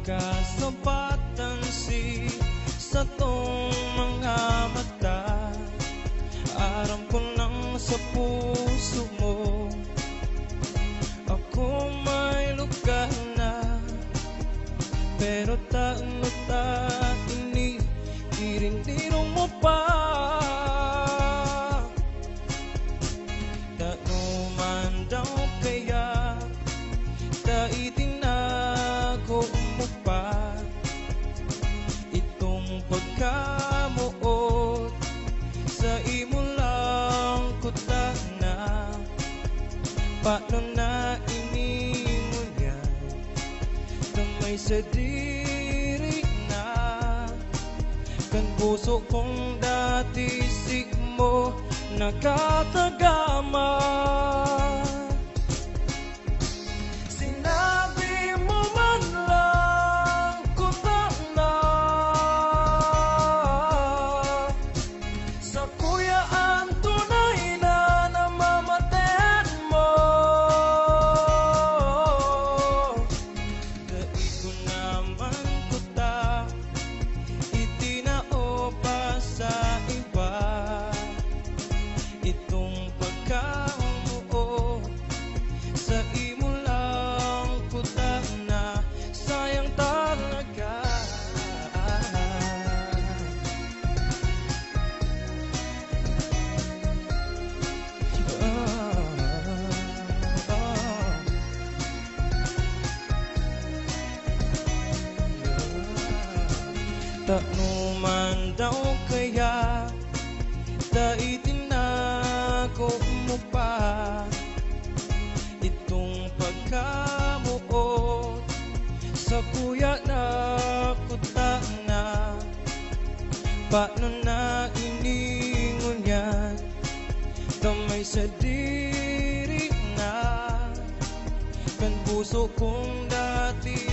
Kasapatan sa tong mga mata. Aram ko nang sa puso mo ako may luka na. Pero taano ini irindirong mo pa. Taano man daw kaya itinago mo pa itong pagkamuot sa imo lang kuta na. Paano na inimo niya damay sa diri na kan puso kong dati si mo nakatagama. Itong pagkamuo sa imo lang kuta na. Sayang talaga. Taano man daw kaya itinago mo pa itong pagkamuot sa kuya na kuta na. Paano na iningon yan damay sa diri na kan puso kong dati